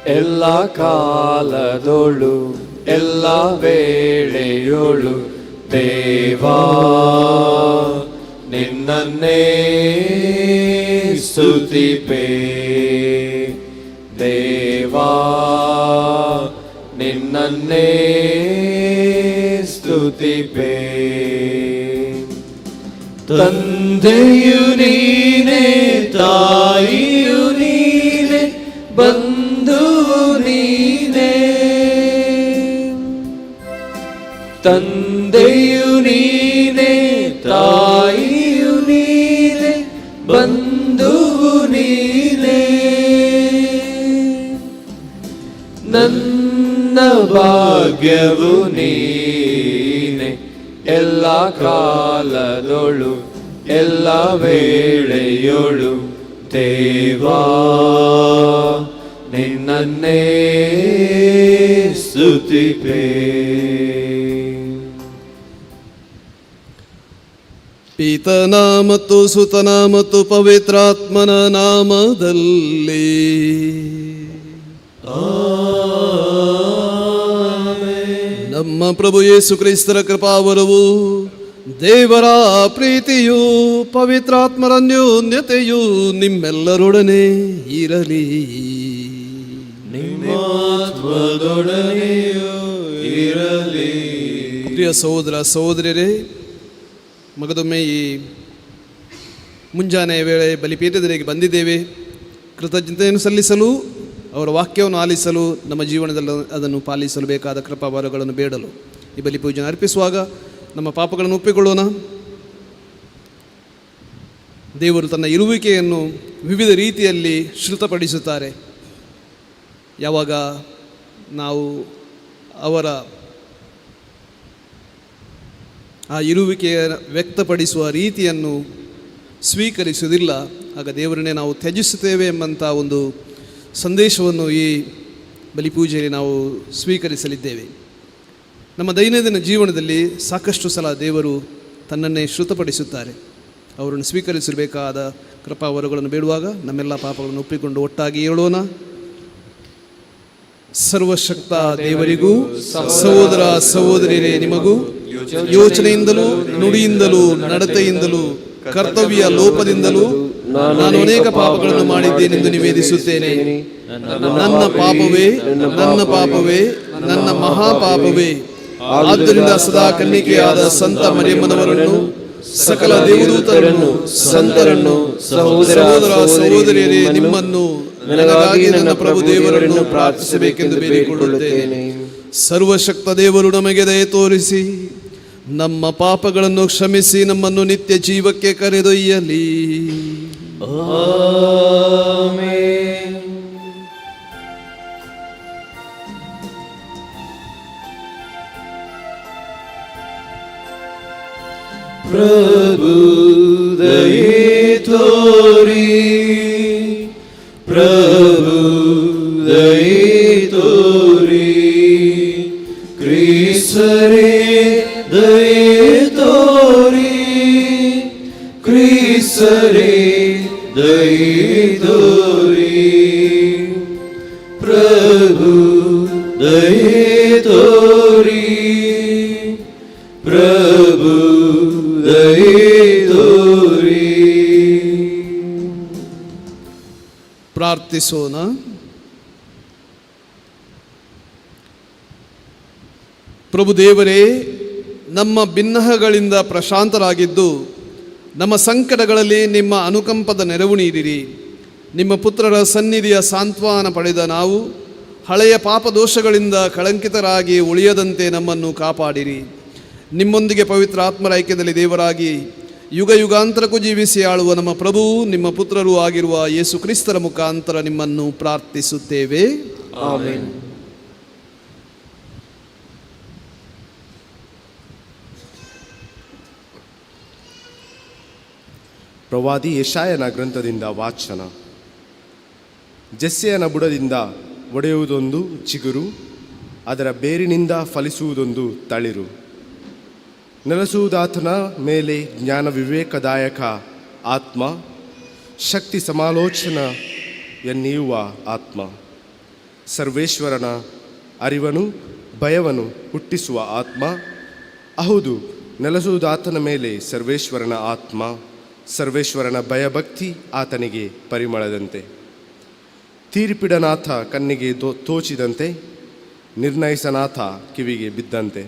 ಎಲ್ಲ ಕಾಲದೊಳು ಎಲ್ಲ ವೇಳೆಯೊಳು ದೇವಾ ನಿನ್ನನ್ನೇ ಸ್ತುತಿಪೆ. ದೇವಾ ನಿನ್ನನ್ನೇ ಸ್ತುತಿಪೆ. ತಂದೆಯು ನೀನೇ, ತಾಯಿಯು ನೀನೇ, ಬಂಧುವು ನೀನೇ. ತಂದೆಯು ನೀನೇ, ತಾಯಿಯು ನೀನೇ, ಬಂಧುವು ನೀನೇ. ನನ್ನ ಭಾಗ್ಯವು ನೀನೆ, ಎಲ್ಲ ಕಾಲದೊಳು ಎಲ್ಲ ವೇಳೆಯೊಳು ದೇವಾ ನಿನ್ನನ್ನೇ ಸ್ತುತಿಪೆ. ಪಿತನ ಮತ್ತು ಸುತನ ಮತ್ತು ಪವಿತ್ರಾತ್ಮನ ನಾಮದಲ್ಲಿ ನಮ್ಮ ಪ್ರಭು ಯೇಸು ಕ್ರಿಸ್ತರ ಕೃಪಾವರವು, ದೇವರ ಪ್ರೀತಿಯು, ಪವಿತ್ರಾತ್ಮರ ಅನ್ಯೋನ್ಯತೆಯು ನಿಮ್ಮೆಲ್ಲರೊಡನೆ ಇರಲಿ. ನಿಮ್ಮಾತ್ಮದೊಡನೆಯೂ ಇರಲಿ. ಪ್ರಿಯ ಸಹೋದರ ಸಹೋದರಿಯರೇ, ಮಗದೊಮ್ಮೆ ಈ ಮುಂಜಾನೆಯ ವೇಳೆ ಬಲಿಪೀಠದವರೆಗೆ ಬಂದಿದ್ದೇವೆ. ಕೃತಜ್ಞತೆಯನ್ನು ಸಲ್ಲಿಸಲು, ಅವರ ವಾಕ್ಯವನ್ನು ಆಲಿಸಲು, ನಮ್ಮ ಜೀವನದಲ್ಲಿ ಅದನ್ನು ಪಾಲಿಸಲು ಬೇಕಾದ ಕೃಪಾವರಗಳನ್ನು ಬೇಡಲು ಈ ಬಲಿಪೂಜೆಯನ್ನು ಅರ್ಪಿಸುವಾಗ ನಮ್ಮ ಪಾಪಗಳನ್ನು ಒಪ್ಪಿಕೊಳ್ಳೋಣ. ದೇವರು ತನ್ನ ಇರುವಿಕೆಯನ್ನು ವಿವಿಧ ರೀತಿಯಲ್ಲಿ ಶ್ರುತಪಡಿಸುತ್ತಾರೆ. ಯಾವಾಗ ನಾವು ಅವರ ಆ ಇರುವಿಕೆಯ ವ್ಯಕ್ತಪಡಿಸುವ ರೀತಿಯನ್ನು ಸ್ವೀಕರಿಸುವುದಿಲ್ಲ, ಆಗ ದೇವರನ್ನೇ ನಾವು ತ್ಯಜಿಸುತ್ತೇವೆ ಎಂಬಂಥ ಒಂದು ಸಂದೇಶವನ್ನು ಈ ಬಲಿಪೂಜೆಯಲ್ಲಿ ನಾವು ಸ್ವೀಕರಿಸಲಿದ್ದೇವೆ. ನಮ್ಮ ದೈನಂದಿನ ಜೀವನದಲ್ಲಿ ಸಾಕಷ್ಟು ಸಲ ದೇವರು ತನ್ನನ್ನೇ ಶ್ರುತಪಡಿಸುತ್ತಾರೆ. ಅವರನ್ನು ಸ್ವೀಕರಿಸಬೇಕಾದ ಕೃಪಾವರಗಳನ್ನು ಬೇಡುವಾಗ ನಮ್ಮೆಲ್ಲ ಪಾಪಗಳನ್ನು ಒಪ್ಪಿಕೊಂಡು ಒಟ್ಟಾಗಿ ಹೇಳೋಣ. ಸರ್ವಶಕ್ತ ದೇವರಿಗೂ ಸಹೋದರ ಸಹೋದರಿಯರೇ ನಿಮಗೂ ಯೋಚನೆಯಿಂದಲೂ ನುಡಿಯಿಂದಲೂ ನಡತೆಯಿಂದಲೂ ಕರ್ತವ್ಯ ಲೋಪದಿಂದಲೂ ನಾನು ಅನೇಕ ಪಾಪಗಳನ್ನು ಮಾಡಿದ್ದೇನೆಂದು ನಿವೇದಿಸುತ್ತೇನೆ. ನನ್ನ ಪಾಪವೇ, ನನ್ನ ಪಾಪವೇ, ನನ್ನ ಮಹಾಪಾಪವೇ. ಆದ್ದರಿಂದ ಸದಾ ಕನ್ನಿಕೆಯಾದ ಸಂತ ಮರಿಯಮ್ಮನವರನ್ನು, ಸಕಲ ದೇವದೂತರನ್ನು, ಸಂತರನ್ನು, ಸಹೋದರ ಸಹೋದರಿಯರೇ ನಿಮ್ಮನ್ನು, ನನಗಾಗಿ ನನ್ನ ಪ್ರಭು ದೇವರನ್ನು ಪ್ರಾರ್ಥಿಸಬೇಕೆಂದು ಬೇಡಿಕೊಳ್ಳುತ್ತೇನೆ. ಸರ್ವಶಕ್ತ ದೇವರು ನಮಗೆ ದಯೆ ತೋರಿಸಿ ನಮ್ಮ ಪಾಪಗಳನ್ನು ಕ್ಷಮಿಸಿ ನಮ್ಮನ್ನು ನಿತ್ಯ ಜೀವಕ್ಕೆ ಕರೆದೊಯ್ಯಲಿ. ಆಮೆನ್. ಪ್ರಭು ದಯೆ ತೋರಿ, ಪ್ರಭು ದಯೆ ತೋರಿ, ಕ್ರಿಸ್ತರೇ ದಯೆ ತೋರಿ, ಕ್ರಿಸ್ತರೇ ದಯೆ ತೋರಿ, ಪ್ರಭು ದಯೆ ತೋರಿ, ಪ್ರಭು ದಯೆ ತೋರಿ. ಪ್ರಾರ್ಥಿಸೋಣ. ಪ್ರಭು ದೇವರೇ, ನಮ್ಮ ಭಿನ್ನಹಗಳಿಂದ ಪ್ರಶಾಂತರಾಗಿದ್ದು ನಮ್ಮ ಸಂಕಟಗಳಲ್ಲಿ ನಿಮ್ಮ ಅನುಕಂಪದ ನೆರವು ನೀಡಿರಿ. ನಿಮ್ಮ ಪುತ್ರರ ಸನ್ನಿಧಿಯ ಸಾಂತ್ವನ ಪಡೆದ ನಾವು ಹಳೆಯ ಪಾಪದೋಷಗಳಿಂದ ಕಳಂಕಿತರಾಗಿ ಉಳಿಯದಂತೆ ನಮ್ಮನ್ನು ಕಾಪಾಡಿರಿ. ನಿಮ್ಮೊಂದಿಗೆ ಪವಿತ್ರ ಆತ್ಮರ ಐಕ್ಯದಲ್ಲಿ ದೇವರಾಗಿ ಯುಗ ಯುಗಾಂತರಕ್ಕೂ ಜೀವಿಸಿ ಆಳುವ ನಮ್ಮ ಪ್ರಭು, ನಿಮ್ಮ ಪುತ್ರರೂ ಆಗಿರುವ ಯೇಸು ಕ್ರಿಸ್ತರ ಮುಖಾಂತರ ನಿಮ್ಮನ್ನು ಪ್ರಾರ್ಥಿಸುತ್ತೇವೆ. ಆಮೆನ್. ಪ್ರವಾದಿ ಯೆಶಾಯನ ಗ್ರಂಥದಿಂದ ವಾಚನ. ಜೆಸ್ಸೆಯನ ಬುಡದಿಂದ ಒಡೆಯುವುದೊಂದು ಚಿಗುರು, ಅದರ ಬೇರಿನಿಂದ ಫಲಿಸುವುದೊಂದು ತಳಿರು. ನೆಲೆಸುವುದಾತನ ಮೇಲೆ ಜ್ಞಾನ ವಿವೇಕದಾಯಕ ಆತ್ಮ, ಶಕ್ತಿ ಸಮಾಲೋಚನ ಎನ್ನಿಯುವ ಆತ್ಮ. ಸರ್ವೇಶ್ವರನ ಅರಿವನು ಭಯವನ್ನು ಹುಟ್ಟಿಸುವ ಆತ್ಮ. ಹೌದು, ನೆಲೆಸುವುದಾತನ ಮೇಲೆ ಸರ್ವೇಶ್ವರನ ಆತ್ಮ. ಸರ್ವೇಶ್ವರನ ಭಯಭಕ್ತಿ ಆತನಿಗೆ ಪರಿಮಳದಂತೆ. ತೀರ್ಪಿಡನಾಥ ಕಣ್ಣಿಗೆ ತೋಚಿದಂತೆ, ನಿರ್ಣಯಿಸನಾಥ ಕಿವಿಗೆ ಬಿದ್ದಂತೆ.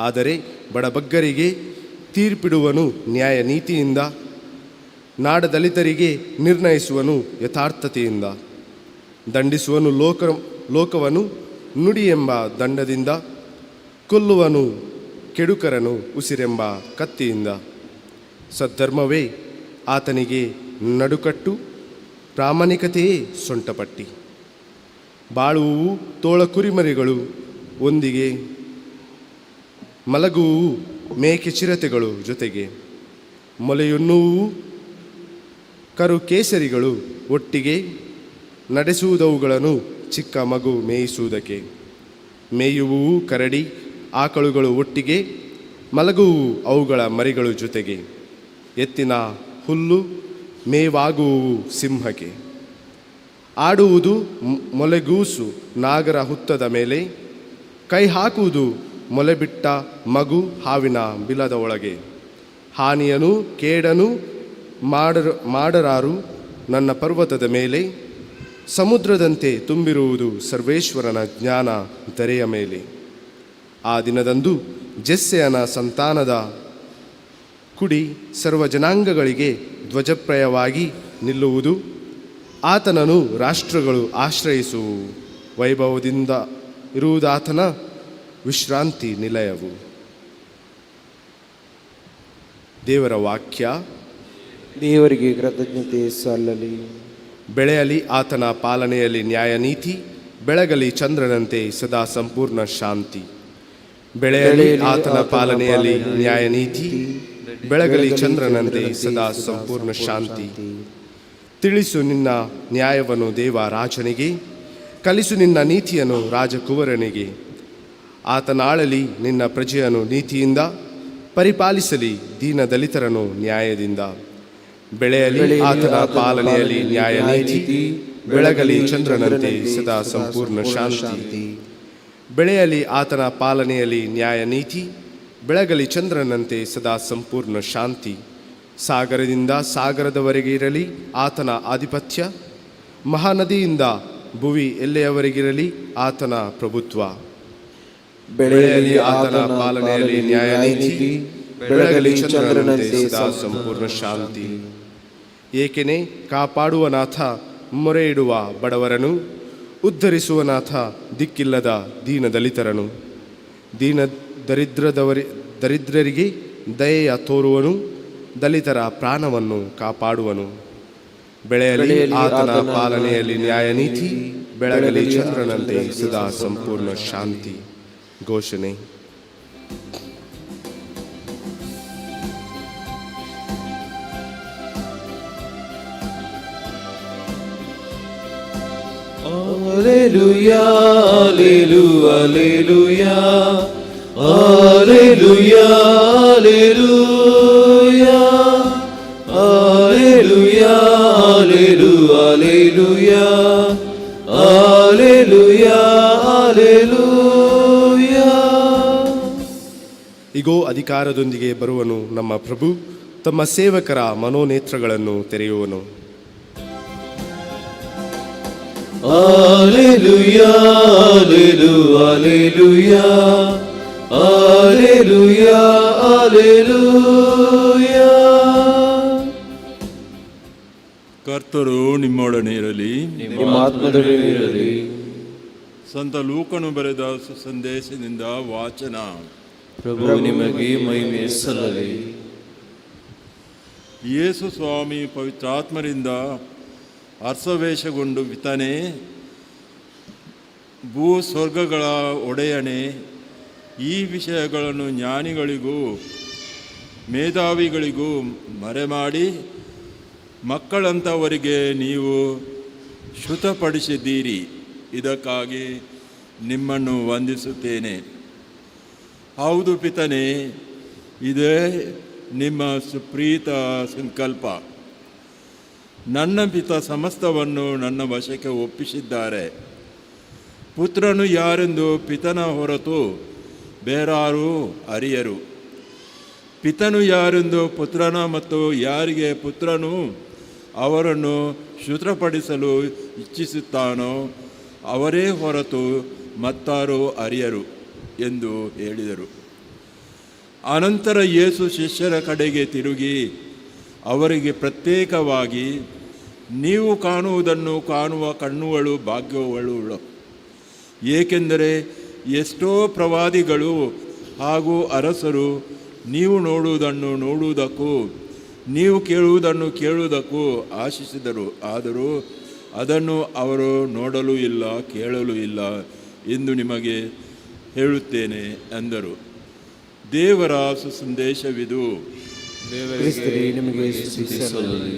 ಆದರೆ ಬಡಬಗ್ಗರಿಗೆ ತೀರ್ಪಿಡುವನು ನ್ಯಾಯ ನೀತಿಯಿಂದ, ನಾಡದಲಿತರಿಗೆ ನಿರ್ಣಯಿಸುವನು ಯಥಾರ್ಥತೆಯಿಂದ. ದಂಡಿಸುವನು ಲೋಕವನ್ನು ನುಡಿ ಎಂಬ ದಂಡದಿಂದ, ಕೊಲ್ಲುವನು ಕೆಡುಕರನು ಉಸಿರೆಂಬ ಕತ್ತಿಯಿಂದ. ಸದ್ಧರ್ಮವೇ ಆತನಿಗೆ ನಡುಕಟ್ಟು, ಪ್ರಾಮಾಣಿಕತೆಯೇ ಸೊಂಟಪಟ್ಟಿ. ಬಾಳುವು ತೋಳ ಕುರಿಮರಿಗಳು ಒಂದಿಗೆ, ಮಲಗುವು ಮೇಕೆ ಚಿರತೆಗಳು ಜೊತೆಗೆ. ಮೊಲೆಯುಣ್ಣುವು ಕರು ಕೇಸರಿಗಳು ಒಟ್ಟಿಗೆ, ನಡೆಸುವುದವುಗಳನ್ನು ಚಿಕ್ಕ ಮಗು ಮೇಯಿಸುವುದಕ್ಕೆ. ಮೇಯುವು ಕರಡಿ ಆಕಳುಗಳು ಒಟ್ಟಿಗೆ, ಮಲಗುವು ಅವುಗಳ ಮರಿಗಳು ಜೊತೆಗೆ. ಎತ್ತಿನ ಹುಲ್ಲು ಮೇವಾಗುವು ಸಿಂಹಕ್ಕೆ. ಆಡುವುದು ಮೊಲೆಗೂಸು ನಾಗರ ಹುತ್ತದ ಮೇಲೆ, ಕೈ ಹಾಕುವುದು ಮೊಲೆಬಿಟ್ಟ ಮಗು ಹಾವಿನ ಬಿಲದ ಒಳಗೆ. ಹಾನಿಯನು ಕೇಡನು ಮಾಡರಾರು ನನ್ನ ಪರ್ವತದ ಮೇಲೆ, ಸಮುದ್ರದಂತೆ ತುಂಬಿರುವುದು ಸರ್ವೇಶ್ವರನ ಜ್ಞಾನ ಧರೆಯ ಮೇಲೆ. ಆ ದಿನದಂದು ಜೆಸ್ಸೆಯನ ಸಂತಾನದ ಕುಡಿ ಸರ್ವ ಜನಾಂಗಗಳಿಗೆ ಧ್ವಜಪ್ರಾಯವಾಗಿ ನಿಲ್ಲುವುದು. ಆತನನ್ನು ರಾಷ್ಟ್ರಗಳು ಆಶ್ರಯಿಸುವು, ವೈಭವದಿಂದ ಇರುವುದಾತನ ವಿಶ್ರಾಂತಿ ನಿಲಯವು. ದೇವರ ವಾಕ್ಯ. ದೇವರಿಗೆ ಕೃತಜ್ಞತೆ ಸಲ್ಲಲಿ. ಬೆಳೆಯಲಿ ಆತನ ಪಾಲನೆಯಲ್ಲಿ ನ್ಯಾಯ ನೀತಿ, ಬೆಳಗಲಿ ಚಂದ್ರನಂತೆ ಸದಾ ಸಂಪೂರ್ಣ ಶಾಂತಿ. ಬೆಳೆಯಲಿ ಆತನ ಪಾಲನೆಯಲ್ಲಿ ನ್ಯಾಯ ನೀತಿ, ಬೆಳಗಲಿ ಚಂದ್ರನಂತೆ ಸದಾ ಸಂಪೂರ್ಣ ಶಾಂತಿ. ತಿಳಿಸು ನಿನ್ನ ನ್ಯಾಯವನ್ನು ದೇವ ರಾಜನಿಗೆ, ಕಲಿಸು ನಿನ್ನ ನೀತಿಯನ್ನು ರಾಜಕುವರನಿಗೆ. ಆತನಾಳಲಿ ನಿನ್ನ ಪ್ರಜೆಯನ್ನು ನೀತಿಯಿಂದ, ಪರಿಪಾಲಿಸಲಿ ದೀನ ದಲಿತರನ್ನು ನ್ಯಾಯದಿಂದ. ಬೆಳೆಯಲಿ ಆತನ ಪಾಲನೆಯಲ್ಲಿ ನ್ಯಾಯ ನೀತಿ, ಬೆಳಗಲಿ ಚಂದ್ರನಂತೆ ಸದಾ ಸಂಪೂರ್ಣ ಶಾಂತಿ. ಬೆಳೆಯಲಿ ಆತನ ಪಾಲನೆಯಲ್ಲಿ ನ್ಯಾಯ ನೀತಿ, ಬೆಳಗಲಿ ಚಂದ್ರನಂತೆ ಸದಾ ಸಂಪೂರ್ಣ ಶಾಂತಿ. ಸಾಗರದಿಂದ ಸಾಗರದವರೆಗೆ ಇರಲಿ ಆತನ ಆಧಿಪತ್ಯ, ಮಹಾನದಿಯಿಂದ ಭುವಿ ಎಲ್ಲೆಯವರೆಗಿರಲಿ ಆತನ ಪ್ರಭುತ್ವ. ಬೆಳೆಯಲಿ ಆತನ ಪಾಲನೆಯಲ್ಲಿ ನ್ಯಾಯ ನೀತಿ, ಬೆಳಗಲಿ ಚಂದ್ರನಂತೆ ಸದಾ ಸಂಪೂರ್ಣ ಶಾಂತಿ. ಏಕೆನೆ ಕಾಪಾಡುವನಾಥ ಮೊರೆ ಇಡುವ ಬಡವರನು, ಉದ್ಧರಿಸುವನಾಥ ದಿಕ್ಕಿಲ್ಲದ ದೀನ ದಲಿತರನು. ದರಿದ್ರರಿಗೆ ದಯೆಯ ತೋರುವನು, ದಲಿತರ ಪ್ರಾಣವನ್ನು ಕಾಪಾಡುವನು. ಬೆಳೆಯಲಿ ಆತನ ಪಾಲನೆಯಲ್ಲಿ ನ್ಯಾಯ ನೀತಿ, ಬೆಳಗಲಿ ಚಂದ್ರನಂತೆ ಸದಾ ಸಂಪೂರ್ಣ ಶಾಂತಿ. ಘೋಷಣೆ. Alleluia, alleluia, alleluia, alleluia, alleluia, alleluia, alleluia, alleluia, alleluia, alleluia. ಇಗೋ ಅಧಿಕಾರದೊಂದಿಗೆ ಬರುವನು ನಮ್ಮ ಪ್ರಭು, ತಮ್ಮ ಸೇವಕರ ಮನೋನೇತ್ರಗಳನ್ನು ತೆರೆಯುವನು. Alleluia, alleluia, alleluia, alleluia. ಕರ್ತರು ನಿಮ್ಮೊಡನೆ ಇರಲಿ, ನಿಮ್ಮ ಆತ್ಮದೊಡನೆ ಇರಲಿ. ಸಂತ ಲೂಕನು ಬರೆದ ಸಂದೇಶದಿಂದ ವಾಚನ. ಪ್ರಭು ನಿಮಗೆ ಮಹಿಮೆ ಸಲ್ಲಲಿ. ಯೇಸು ಸ್ವಾಮಿ ಪವಿತ್ರಾತ್ಮರಿಂದ ಅರ್ಸವೇಶಗೊಂಡು ಪಿತನೇ, ಭೂ ಸ್ವರ್ಗಗಳ ಒಡೆಯಣೆ, ಈ ವಿಷಯಗಳನ್ನು ಜ್ಞಾನಿಗಳಿಗೂ ಮೇಧಾವಿಗಳಿಗೂ ಮರೆಮಾಡಿ ಮಕ್ಕಳಂಥವರಿಗೆ ನೀವು ಶ್ರುತಪಡಿಸಿದ್ದೀರಿ. ಇದಕ್ಕಾಗಿ ನಿಮ್ಮನ್ನು ವಂದಿಸುತ್ತೇನೆ. ಹೌದು ಪಿತನೇ, ಇದೇ ನಿಮ್ಮ ಸುಪ್ರೀತ ಸಂಕಲ್ಪ. ನನ್ನ ಪಿತ ಸಮಸ್ತವನ್ನು ನನ್ನ ವಶಕ್ಕೆ ಒಪ್ಪಿಸಿದ್ದಾರೆ. ಪುತ್ರನು ಯಾರೆಂದು ಪಿತನ ಹೊರತು ಬೇರಾರೂ ಅರಿಯರು. ಪಿತನು ಯಾರೆಂದು ಪುತ್ರನ ಮತ್ತು ಯಾರಿಗೆ ಪುತ್ರನು ಅವರನ್ನು ಶುದ್ಧಪಡಿಸಲು ಇಚ್ಛಿಸುತ್ತಾನೋ ಅವರೇ ಹೊರತು ಮತ್ತಾರೂ ಅರಿಯರು ಎಂದು ಹೇಳಿದರು. ಅನಂತರ ಯೇಸು ಶಿಷ್ಯರ ಕಡೆಗೆ ತಿರುಗಿ ಅವರಿಗೆ ಪ್ರತ್ಯೇಕವಾಗಿ, ನೀವು ಕಾಣುವುದನ್ನು ಕಾಣುವ ಕಣ್ಣುಗಳು ಭಾಗ್ಯವುಳ್ಳ, ಏಕೆಂದರೆ ಎಷ್ಟೋ ಪ್ರವಾದಿಗಳು ಹಾಗೂ ಅರಸರು ನೀವು ನೋಡುವುದನ್ನು ನೋಡುವುದಕ್ಕೂ ನೀವು ಕೇಳುವುದನ್ನು ಕೇಳುವುದಕ್ಕೂ ಆಶಿಸಿದರು, ಆದರೂ ಅದನ್ನು ಅವರು ನೋಡಲೂ ಇಲ್ಲ, ಕೇಳಲೂ ಇಲ್ಲ ಎಂದು ನಿಮಗೆ ಹೇಳುತ್ತೇನೆ ಎಂದರು. ದೇವರ ಸುಸಂದೇಶವಿದು. ಕ್ರಿಸ್ತರೇ, ನಿಮಗೆ ಸ್ತುತಿ ಸಲ್ಲಲಿ.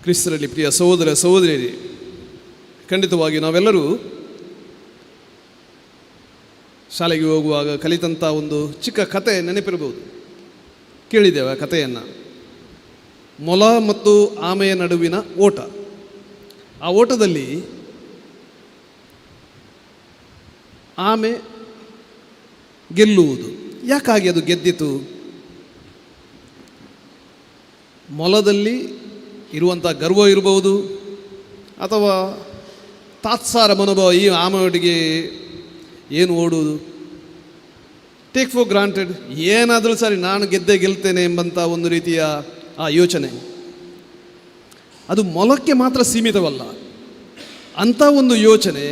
ಕ್ರಿಸ್ತರಲ್ಲಿ ಪ್ರಿಯ ಸಹೋದರ ಸಹೋದರಿಯರೇ, ಖಂಡಿತವಾಗಿ ನಾವೆಲ್ಲರೂ ಶಾಲೆಗೆ ಹೋಗುವಾಗ ಕಲಿತಂಥ ಒಂದು ಚಿಕ್ಕ ಕತೆ ನೆನಪಿರಬಹುದು. ಕೇಳಿದ್ದೇವೆ ಆ ಕಥೆಯನ್ನು. ಮೊಲ ಮತ್ತು ಆಮೆಯ ನಡುವಿನ ಓಟ. ಆ ಓಟದಲ್ಲಿ ಆಮೆ ಗೆಲ್ಲುವುದು. ಯಾಕಾಗಿ ಅದು ಗೆದ್ದಿತು? ಮೊಲದಲ್ಲಿ ಇರುವಂಥ ಗರ್ವ ಇರಬಹುದು, ಅಥವಾ ತಾತ್ಸಾರ ಮನೋಭಾವ. ಈ ಆಮೆಯೊಟ್ಟಿಗೆ ಏನು ಓಡುವುದು, ಟೇಕ್ ಫಾರ್ ಗ್ರಾಂಟೆಡ್, ಏನಾದರೂ ಸರಿ ನಾನು ಗೆಲ್ತೇನೆ ಎಂಬಂಥ ಒಂದು ರೀತಿಯ ಆ ಯೋಚನೆ. ಅದು ಮೊಲಕ್ಕೆ ಮಾತ್ರ ಸೀಮಿತವಲ್ಲ. ಅಂಥ ಒಂದು ಯೋಚನೆ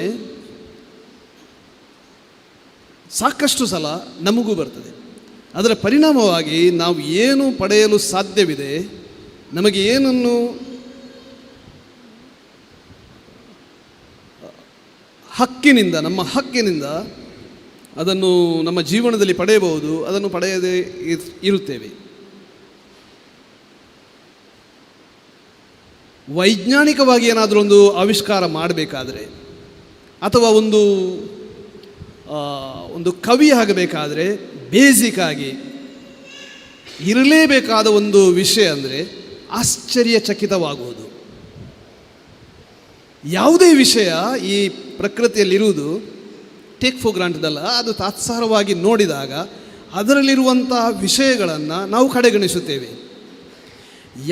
ಸಾಕಷ್ಟು ಸಲ ನಮಗೂ ಬರ್ತದೆ. ಅದರ ಪರಿಣಾಮವಾಗಿ ನಾವು ಏನು ಪಡೆಯಲು ಸಾಧ್ಯವಿದೆ, ನಮಗೆ ಏನನ್ನು ನಮ್ಮ ಹಕ್ಕಿನಿಂದ ಅದನ್ನು ನಮ್ಮ ಜೀವನದಲ್ಲಿ ಪಡೆಯಬಹುದು, ಅದನ್ನು ಪಡೆಯದೇ ಇರುತ್ತೇವೆ. ವೈಜ್ಞಾನಿಕವಾಗಿ ಏನಾದರೂ ಒಂದು ಆವಿಷ್ಕಾರ ಮಾಡಬೇಕಾದ್ರೆ, ಅಥವಾ ಒಂದು ಕವಿ ಆಗಬೇಕಾದ್ರೆ ಬೇಸಿಕ್ ಆಗಿ ಇರಲೇಬೇಕಾದ ಒಂದು ವಿಷಯ ಅಂದರೆ ಆಶ್ಚರ್ಯಚಕಿತವಾಗುವುದು. ಯಾವುದೇ ವಿಷಯ ಈ ಪ್ರಕೃತಿಯಲ್ಲಿರುವುದು ಟೇಕ್ ಫಾರ್ ಗ್ರಾಂಟೆಡ್ ಅಲ್ಲ, ಅದು ತಾತ್ಸಾರವಾಗಿ ನೋಡಿದಾಗ ಅದರಲ್ಲಿರುವಂತಹ ವಿಷಯಗಳನ್ನು ನಾವು ಕಡೆಗಣಿಸುತ್ತೇವೆ.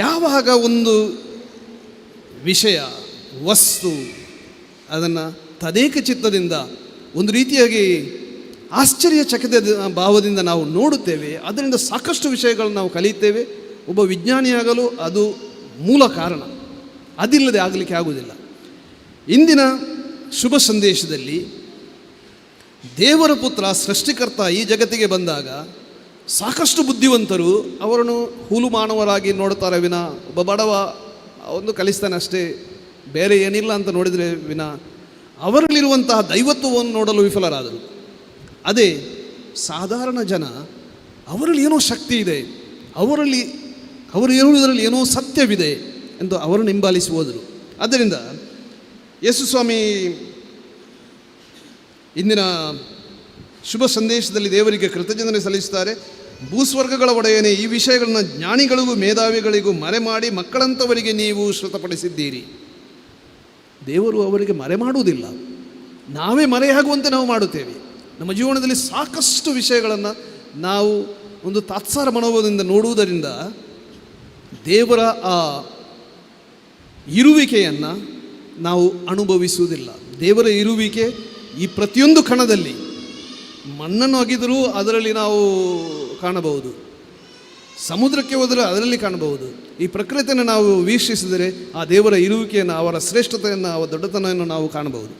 ಯಾವಾಗ ಒಂದು ವಿಷಯ, ವಸ್ತು, ಅದನ್ನು ತದೇಕ ಚಿತ್ತದಿಂದ ಒಂದು ರೀತಿಯಾಗಿ ಆಶ್ಚರ್ಯಚಕಿತ ಭಾವದಿಂದ ನಾವು ನೋಡುತ್ತೇವೆ, ಅದರಿಂದ ಸಾಕಷ್ಟು ವಿಷಯಗಳನ್ನು ನಾವು ಕಲಿಯುತ್ತೇವೆ. ಒಬ್ಬ ವಿಜ್ಞಾನಿಯಾಗಲು ಅದು ಮೂಲ ಕಾರಣ. ಅದಿಲ್ಲದೆ ಆಗಲಿಕ್ಕೆ ಆಗುವುದಿಲ್ಲ. ಇಂದಿನ ಶುಭ ಸಂದೇಶದಲ್ಲಿ ದೇವರ ಪುತ್ರ ಸೃಷ್ಟಿಕರ್ತ ಈ ಜಗತ್ತಿಗೆ ಬಂದಾಗ ಸಾಕಷ್ಟು ಬುದ್ಧಿವಂತರು ಅವರನ್ನು ಹುಲು ಮಾನವರಾಗಿ ನೋಡ್ತಾರೆ ವಿನ, ಒಬ್ಬ ಬಡವ ಒಂದು ಕಲಿಸ್ತಾನೆ ಅಷ್ಟೇ, ಬೇರೆ ಏನಿಲ್ಲ ಅಂತ ನೋಡಿದರೆ ವಿನ ಅವರಲ್ಲಿರುವಂತಹ ದೈವತ್ವವನ್ನು ನೋಡಲು ವಿಫಲರಾದರು. ಅದೇ ಸಾಧಾರಣ ಜನ, ಅವರಲ್ಲಿ ಏನೋ ಶಕ್ತಿ ಇದೆ, ಅವರು ಹೇಳುವುದರಲ್ಲಿ ಏನೋ ಸತ್ಯವಿದೆ ಎಂದು ಅವರನ್ನು ಹಿಂಬಾಲಿಸಿ ಹೋದರು. ಆದ್ದರಿಂದ ಯೇಸು ಸ್ವಾಮಿ ಇಂದಿನ ಶುಭ ಸಂದೇಶದಲ್ಲಿ ದೇವರಿಗೆ ಕೃತಜ್ಞತೆ ಸಲ್ಲಿಸುತ್ತಾರೆ. ಭೂಸ್ವರ್ಗಗಳ ಒಡೆಯನೇ, ಈ ವಿಷಯಗಳನ್ನು ಜ್ಞಾನಿಗಳಿಗೂ ಮೇಧಾವಿಗಳಿಗೂ ಮರೆಮಾಡಿ ಮಕ್ಕಳಂಥವರಿಗೆ ನೀವು ಶ್ರುತಪಡಿಸಿದ್ದೀರಿ. ದೇವರು ಅವರಿಗೆ ಮರೆ ಮಾಡುವುದಿಲ್ಲ, ನಾವೇ ಮರೆಯಾಗುವಂತೆ ನಾವು ಮಾಡುತ್ತೇವೆ. ನಮ್ಮ ಜೀವನದಲ್ಲಿ ಸಾಕಷ್ಟು ವಿಷಯಗಳನ್ನು ನಾವು ಒಂದು ತಾತ್ಸಾರ ಮನೋಭಾವದಿಂದ ನೋಡುವುದರಿಂದ ದೇವರ ಆ ಇರುವಿಕೆಯನ್ನು ನಾವು ಅನುಭವಿಸುವುದಿಲ್ಲ. ದೇವರ ಇರುವಿಕೆ ಈ ಪ್ರತಿಯೊಂದು ಕಣದಲ್ಲಿ, ಮಣ್ಣನ್ನು ಅಗಿದರೂ ಅದರಲ್ಲಿ ನಾವು ಕಾಣಬಹುದು, ಸಮುದ್ರಕ್ಕೆ ಹೋದರೆ ಅದರಲ್ಲಿ ಕಾಣಬಹುದು. ಈ ಪ್ರಕೃತಿಯನ್ನು ನಾವು ವೀಕ್ಷಿಸಿದರೆ ಆ ದೇವರ ಇರುವಿಕೆಯನ್ನು, ಅವರ ಶ್ರೇಷ್ಠತೆಯನ್ನು, ಅವರ ದೊಡ್ಡತನವನ್ನು ನಾವು ಕಾಣಬಹುದು.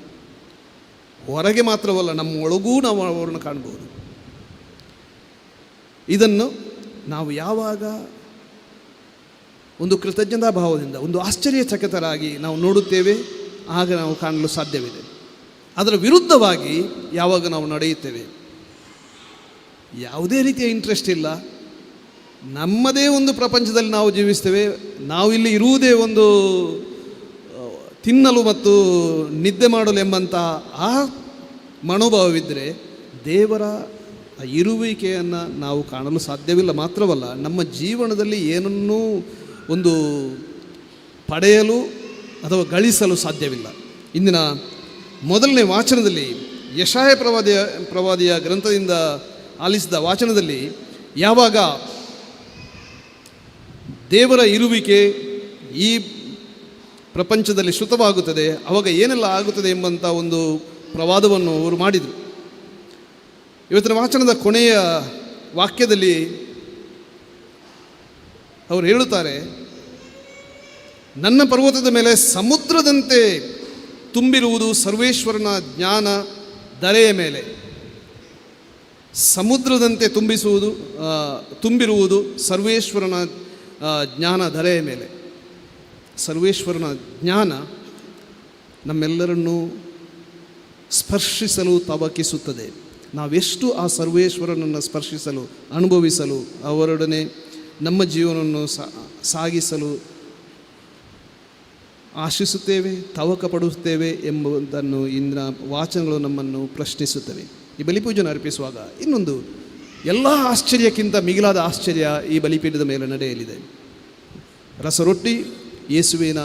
ಹೊರಗೆ ಮಾತ್ರವಲ್ಲ, ನಮ್ಮ ಒಳಗೂ ನಾವು ಅವರನ್ನು ಕಾಣಬಹುದು. ಇದನ್ನು ನಾವು ಯಾವಾಗ ಒಂದು ಕೃತಜ್ಞತಾ ಭಾವದಿಂದ, ಒಂದು ಆಶ್ಚರ್ಯಚಕಿತರಾಗಿ ನಾವು ನೋಡುತ್ತೇವೆ, ಆಗ ನಾವು ಕಾಣಲು ಸಾಧ್ಯವಿದೆ. ಅದರ ವಿರುದ್ಧವಾಗಿ ಯಾವಾಗ ನಾವು ನಡೆಯುತ್ತೇವೆ, ಯಾವುದೇ ರೀತಿಯ ಇಂಟ್ರೆಸ್ಟ್ ಇಲ್ಲ, ನಮ್ಮದೇ ಒಂದು ಪ್ರಪಂಚದಲ್ಲಿ ನಾವು ಜೀವಿಸ್ತೇವೆ, ನಾವು ಇಲ್ಲಿ ಇರುವುದೇ ಒಂದು ತಿನ್ನಲು ಮತ್ತು ನಿದ್ದೆ ಮಾಡಲು ಎಂಬಂತಹ ಆ ಮನೋಭಾವವಿದ್ದರೆ ದೇವರ ಇರುವಿಕೆಯನ್ನು ನಾವು ಕಾಣಲು ಸಾಧ್ಯವಿಲ್ಲ. ಮಾತ್ರವಲ್ಲ, ನಮ್ಮ ಜೀವನದಲ್ಲಿ ಏನನ್ನೂ ಒಂದು ಪಡೆಯಲು ಅಥವಾ ಗಳಿಸಲು ಸಾಧ್ಯವಿಲ್ಲ. ಇಂದಿನ ಮೊದಲನೇ ವಾಚನದಲ್ಲಿ ಯೆಶಾಯ ಪ್ರವಾದಿಯ ಗ್ರಂಥದಿಂದ ಆಲಿಸಿದ ವಾಚನದಲ್ಲಿ ಯಾವಾಗ ದೇವರ ಇರುವಿಕೆ ಈ ಪ್ರಪಂಚದಲ್ಲಿ ಶ್ರುತವಾಗುತ್ತದೆ, ಆವಾಗ ಏನೆಲ್ಲ ಆಗುತ್ತದೆ ಎಂಬಂಥ ಒಂದು ಪ್ರವಾದವನ್ನು ಅವರು ಮಾಡಿದರು. ಇವತ್ತಿನ ವಾಚನದ ಕೊನೆಯ ವಾಕ್ಯದಲ್ಲಿ ಅವರು ಹೇಳುತ್ತಾರೆ, ನನ್ನ ಪರ್ವತದ ಮೇಲೆ ಸಮುದ್ರದಂತೆ ತುಂಬಿರುವುದು ಸರ್ವೇಶ್ವರನ ಜ್ಞಾನ ಧರೆಯ ಮೇಲೆ. ಸಮುದ್ರದಂತೆ ತುಂಬಿರುವುದು ಸರ್ವೇಶ್ವರನ ಜ್ಞಾನ ಧರೆಯ ಮೇಲೆ. ಸರ್ವೇಶ್ವರನ ಜ್ಞಾನ ನಮ್ಮೆಲ್ಲರನ್ನೂ ಸ್ಪರ್ಶಿಸಲು ತವಕಿಸುತ್ತದೆ. ನಾವೆಷ್ಟು ಆ ಸರ್ವೇಶ್ವರನನ್ನು ಸ್ಪರ್ಶಿಸಲು, ಅನುಭವಿಸಲು, ಅವರೊಡನೆ ನಮ್ಮ ಜೀವನವನ್ನು ಸಾಗಿಸಲು ಆಶಿಸುತ್ತೇವೆ, ತವಕ ಪಡುತ್ತೇವೆ ಎಂಬುದನ್ನು ಇಂದಿನ ವಾಚನಗಳು ನಮ್ಮನ್ನು ಪ್ರಶ್ನಿಸುತ್ತವೆ. ಈ ಬಲಿಪೂಜೆಯನ್ನು ಅರ್ಪಿಸುವಾಗ ಇನ್ನೊಂದು ಎಲ್ಲ ಆಶ್ಚರ್ಯಕ್ಕಿಂತ ಮಿಗಿಲಾದ ಆಶ್ಚರ್ಯ ಈ ಬಲಿಪೀಠದ ಮೇಲೆ ನಡೆಯಲಿದೆ. ರಸರೊಟ್ಟಿ ಯೇಸುವಿನ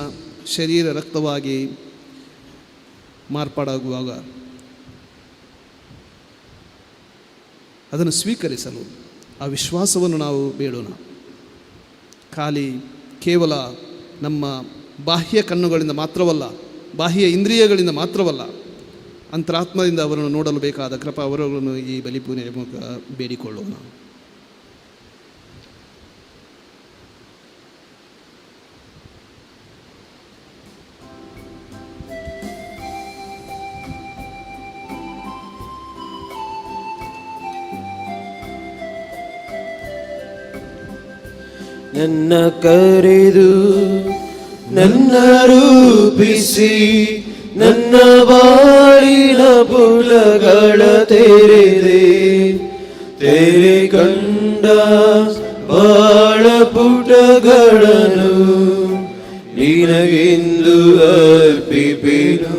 ಶರೀರ ರಕ್ತವಾಗಿ ಮಾರ್ಪಾಡಾಗುವಾಗ ಅದನ್ನು ಸ್ವೀಕರಿಸಲು ಆ ವಿಶ್ವಾಸವನ್ನು ನಾವು ಬೇಡೋಣ. ಕೇವಲ ನಮ್ಮ ಬಾಹ್ಯ ಕಣ್ಣುಗಳಿಂದ ಮಾತ್ರವಲ್ಲ, ಬಾಹ್ಯ ಇಂದ್ರಿಯಗಳಿಂದ ಮಾತ್ರವಲ್ಲ, ಅಂತರಾತ್ಮದಿಂದ ಅವರನ್ನು ನೋಡಲು ಬೇಕಾದ ಕೃಪಾ ಅವರನ್ನು ಈ ಬಲಿಪೂಜೆಯ ಮೂಲಕ ಬೇಡಿಕೊಳ್ಳೋಣ. ನನ್ನ ಕರೆದು ನನ್ನ ರೂಪಿಸಿ ನನ್ನ ಬಾಳಿನ ಪುಟಗಳ ತೆರೆ ಕಂಡ ಬಾಳ ಪುಟಗಳನ್ನು ನಿನಗೆಂದು ಅರ್ಪಿಪೆನು.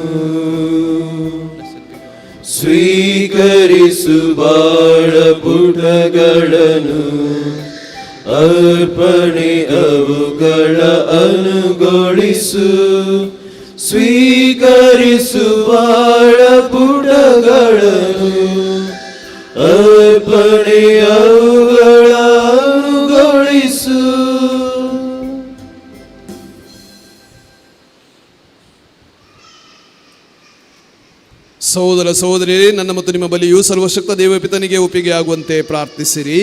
ಸ್ವೀಕರಿಸು ಬಾಳ ಪುಟಗಳನ್ನು, ಅರ್ಪಣೆ ಅವುಗಳ ಅನುಗೊಳಿಸು. ಸ್ವೀಕರಿಸು ಬಾಳ ಪುಟಗಳನ್ನು, ಅರ್ಪಣೆ ಅವುಗಳ ಅನುಗೊಳಿಸು. ಸಹೋದರ ಸಹೋದರಿಯರೇ, ನನ್ನ ಮತ್ತು ನಿಮ್ಮ ಬಲಿಯು ಸರ್ವಶಕ್ತ ದೇವಪಿತನಿಗೆ ಒಪ್ಪಿಗೆ ಆಗುವಂತೆ ಪ್ರಾರ್ಥಿಸಿರಿ.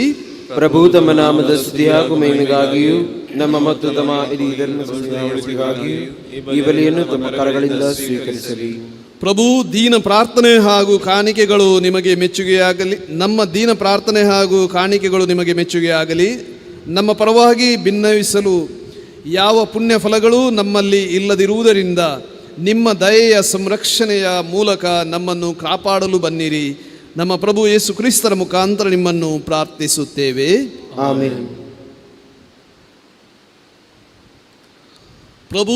ಪ್ರಭು ತಮ್ಮ ನಾಮದ ಸ್ತುತಿ ಹಾಗೂ ಮಹಿಮೆಗಾಗಿಯೂ ನಮ್ಮ ಮತ್ತು ತಮ್ಮ ಇಡೀ ಧರ್ಮಗಳಿಗಾಗಿಯೂ ಈ ಬಲಿಯನ್ನು ತಮ್ಮ ಕರಗಳಿಂದ ಸ್ವೀಕರಿಸಲಿ. ಪ್ರಭು, ದೀನ ಪ್ರಾರ್ಥನೆ ಹಾಗೂ ಕಾಣಿಕೆಗಳು ನಿಮಗೆ ಮೆಚ್ಚುಗೆಯಾಗಲಿ. ನಮ್ಮ ದೀನ ಪ್ರಾರ್ಥನೆ ಹಾಗೂ ಕಾಣಿಕೆಗಳು ನಿಮಗೆ ಮೆಚ್ಚುಗೆಯಾಗಲಿ. ನಮ್ಮ ಪರವಾಗಿ ಭಿನ್ನವಿಸಲು ಯಾವ ಪುಣ್ಯ ಫಲಗಳೂ ನಮ್ಮಲ್ಲಿ ಇಲ್ಲದಿರುವುದರಿಂದ ನಿಮ್ಮ ದಯೆಯ ಸಂರಕ್ಷಣೆಯ ಮೂಲಕ ನಮ್ಮನ್ನು ಕಾಪಾಡಲು ಬನ್ನಿರಿ. ನಮ್ಮ ಪ್ರಭು ಯೇಸು ಕ್ರಿಸ್ತರ ಮುಖಾಂತರ ನಿಮ್ಮನ್ನು ಪ್ರಾರ್ಥಿಸುತ್ತೇವೆ. ಆಮೆನ್. ಪ್ರಭು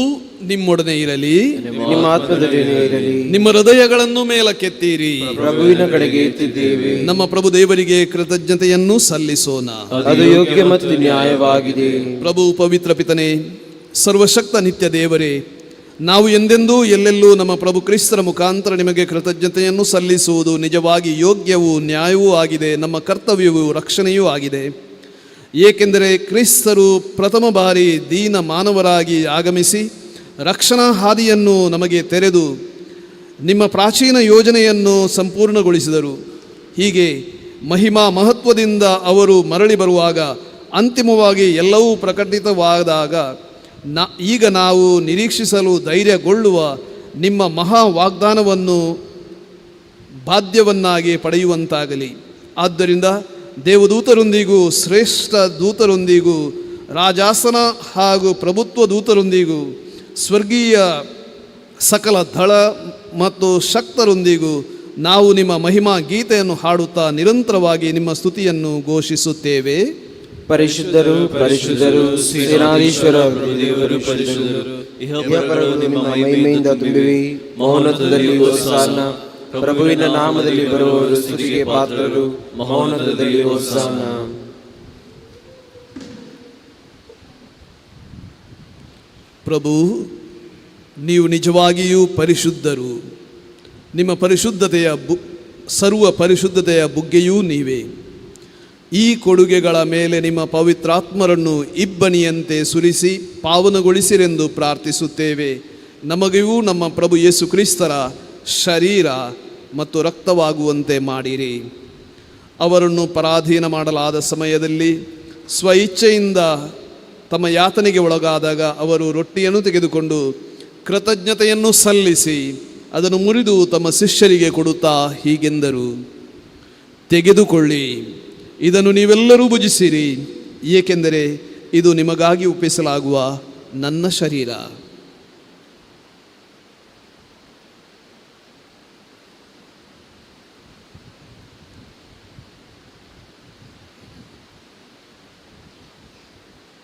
ನಿಮ್ಮೊಡನೆ ಇರಲಿ, ನಿಮ್ಮ ಆತ್ಮದೊಡನೆ ಇರಲಿ. ನಿಮ್ಮ ಹೃದಯಗಳನ್ನು ಮೇಲಕ್ಕೆತ್ತೀರಿ, ಪ್ರಭುವಿನ ಕಡೆಗೆ ಎತ್ತಿದ್ದೇವೆ. ನಮ್ಮ ಪ್ರಭು ದೇವರಿಗೆ ಕೃತಜ್ಞತೆಯನ್ನು ಸಲ್ಲಿಸೋಣ. ಅದು ಯೋಗ್ಯ ಮತ್ತು ನ್ಯಾಯವಾಗಿದೆ. ಪ್ರಭು ಪವಿತ್ರ ಪಿತನೇ, ಸರ್ವಶಕ್ತ ನಿತ್ಯ ದೇವರೇ, ನಾವು ಎಂದೆಂದೂ ಎಲ್ಲೆಲ್ಲೂ ನಮ್ಮ ಪ್ರಭು ಕ್ರಿಸ್ತರ ಮುಖಾಂತರ ನಿಮಗೆ ಕೃತಜ್ಞತೆಯನ್ನು ಸಲ್ಲಿಸುವುದು ನಿಜವಾಗಿ ಯೋಗ್ಯವೂ ನ್ಯಾಯವೂ ಆಗಿದೆ, ನಮ್ಮ ಕರ್ತವ್ಯವೂ ರಕ್ಷಣೆಯೂ ಆಗಿದೆ. ಏಕೆಂದರೆ ಕ್ರಿಸ್ತರು ಪ್ರಥಮ ಬಾರಿ ದೀನ ಮಾನವರಾಗಿ ಆಗಮಿಸಿ ರಕ್ಷಣಾ ಹಾದಿಯನ್ನು ನಮಗೆ ತೆರೆದು ನಿಮ್ಮ ಪ್ರಾಚೀನ ಯೋಜನೆಯನ್ನು ಸಂಪೂರ್ಣಗೊಳಿಸಿದರು. ಹೀಗೆ ಮಹಿಮಾ ಮಹತ್ವದಿಂದ ಅವರು ಮರಳಿ ಬರುವಾಗ ಅಂತಿಮವಾಗಿ ಎಲ್ಲವೂ ಪ್ರಕಟಿತವಾದಾಗ ಈಗ ನಾವು ನಿರೀಕ್ಷಿಸಲು ಧೈರ್ಯಗೊಳ್ಳುವ ನಿಮ್ಮ ಮಹಾ ವಾಗ್ದಾನವನ್ನು ಬಾಧ್ಯವನ್ನಾಗಿ ಪಡೆಯುವಂತಾಗಲಿ. ಆದ್ದರಿಂದ ದೇವದೂತರೊಂದಿಗೂ ಶ್ರೇಷ್ಠ ದೂತರೊಂದಿಗೂ ರಾಜಾಸನ ಹಾಗೂ ಪ್ರಭುತ್ವ ದೂತರೊಂದಿಗೂ ಸ್ವರ್ಗೀಯ ಸಕಲ ದಳ ಮತ್ತು ಶಕ್ತರೊಂದಿಗೂ ನಾವು ನಿಮ್ಮ ಮಹಿಮಾ ಗೀತೆಯನ್ನು ಹಾಡುತ್ತಾ ನಿರಂತರವಾಗಿ ನಿಮ್ಮ ಸ್ತುತಿಯನ್ನು ಘೋಷಿಸುತ್ತೇವೆ. ಪರಿಶುದ್ಧರು ಪರಿಶುದ್ಧರು ಸೇನಾಧೀಶ್ವರ ದೇವರು ಪರಿಶುದ್ಧರು. ಇಹಪರಲೋಕಗಳು ನಿಮ್ಮ ಮಹಿಮೆಯಿಂದ ತುಂಬಿವೆ. ಮಹೋನ್ನತದಲ್ಲಿ ಹೋಸನ್ನ. ಪ್ರಭುವಿನ ನಾಮದಲ್ಲಿ ಬರುವವರು ಸ್ತುತಿಗೆ ಪಾತ್ರರು. ಮಹೋನ್ನತದಲ್ಲಿ ಹೋಸನ್ನ. ಪ್ರಭು, ನೀವು ನಿಜವಾಗಿಯೂ ಪರಿಶುದ್ಧರು. ನಿಮ್ಮ ಪರಿಶುದ್ಧತೆಯ ಸರ್ವ ಪರಿಶುದ್ಧತೆಯ ಬುಗ್ಗೆಯೂ ನೀವೇ. ಈ ಕೊಡುಗೆಗಳ ಮೇಲೆ ನಿಮ್ಮ ಪವಿತ್ರಾತ್ಮರನ್ನು ಇಬ್ಬನಿಯಂತೆ ಸುರಿಸಿ ಪಾವನಗೊಳಿಸಿರೆಂದು ಪ್ರಾರ್ಥಿಸುತ್ತೇವೆ. ನಮಗೂ ನಮ್ಮ ಪ್ರಭು ಯೇಸು ಕ್ರಿಸ್ತರ ಶರೀರ ಮತ್ತು ರಕ್ತವಾಗುವಂತೆ ಮಾಡಿರಿ. ಅವರನ್ನು ಪರಾಧೀನ ಮಾಡಲಾದ ಸಮಯದಲ್ಲಿ ಸ್ವಇಚ್ಛೆಯಿಂದ ತಮ್ಮ ಯಾತನೆಗೆ ಒಳಗಾದಾಗ ಅವರು ರೊಟ್ಟಿಯನ್ನು ತೆಗೆದುಕೊಂಡು ಕೃತಜ್ಞತೆಯನ್ನು ಸಲ್ಲಿಸಿ ಅದನ್ನು ಮುರಿದು ತಮ್ಮ ಶಿಷ್ಯರಿಗೆ ಕೊಡುತ್ತಾ ಹೀಗೆಂದರು: ತೆಗೆದುಕೊಳ್ಳಿ, ಇದನ್ನು ನೀವೆಲ್ಲರೂ ಭುಜಿಸಿರಿ, ಏಕೆಂದರೆ ಇದು ನಿಮಗಾಗಿ ಒಪ್ಪಿಸಲಾಗುವ ನನ್ನ ಶರೀರ.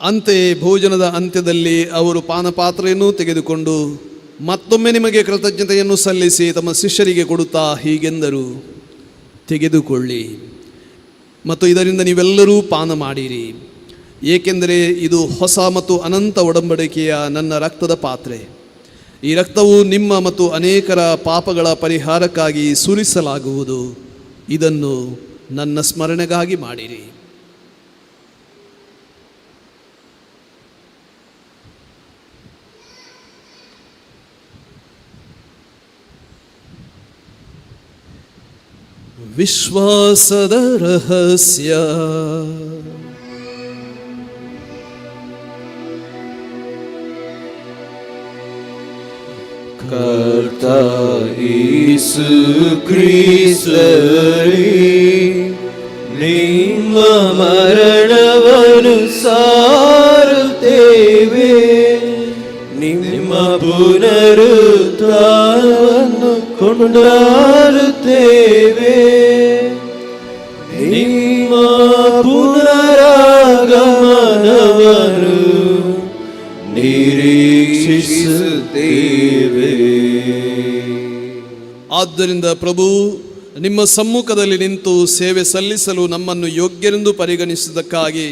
ಅಂತೆಯೇ ಭೋಜನದ ಅಂತ್ಯದಲ್ಲಿ ಅವರು ಪಾನಪಾತ್ರೆಯನ್ನು ತೆಗೆದುಕೊಂಡು ಮತ್ತೊಮ್ಮೆ ನಿಮಗೆ ಕೃತಜ್ಞತೆಯನ್ನು ಸಲ್ಲಿಸಿ ತಮ್ಮ ಶಿಷ್ಯರಿಗೆ ಕೊಡುತ್ತಾ ಹೀಗೆಂದರು: ತೆಗೆದುಕೊಳ್ಳಿ ಮತ್ತು ಇದರಿಂದ ನೀವೆಲ್ಲರೂ ಪಾನ ಮಾಡಿರಿ, ಏಕೆಂದರೆ ಇದು ಹೊಸ ಮತ್ತು ಅನಂತ ಒಡಂಬಡಿಕೆಯ ನನ್ನ ರಕ್ತದ ಪಾತ್ರೆ. ಈ ರಕ್ತವು ನಿಮ್ಮ ಮತ್ತು ಅನೇಕರ ಪಾಪಗಳ ಪರಿಹಾರಕ್ಕಾಗಿ ಸುರಿಸಲಾಗುವುದು. ಇದನ್ನು ನನ್ನ ಸ್ಮರಣೆಗಾಗಿ ಮಾಡಿರಿ. ವಿಶ್ವಾಸದ ರಹಸ್ಯ. ಕರ್ತ ಯೇಸು ಕ್ರಿಸ್ತರೇ, ನಿಮ್ಮ ಮರಣವನ್ನು ಸಾರುತ್ತೇವೆ, ನಿಮ್ಮ ಪುನರುತ್ಥಾನವನ್ನು ಕೊಂಡಾಡುತ್ತೇವೆ. ನಿಮ್ಮ ಪುನರಾಗಮನವನ್ನು ನಿರೀಕ್ಷಿಸುತ್ತೇವೆ. ಆದ್ದರಿಂದ ಪ್ರಭು, ನಿಮ್ಮ ಸಮ್ಮುಖದಲ್ಲಿ ನಿಂತು ಸೇವೆ ಸಲ್ಲಿಸಲು ನಮ್ಮನ್ನು ಯೋಗ್ಯರೆಂದು ಪರಿಗಣಿಸಿದ್ದಕ್ಕಾಗಿ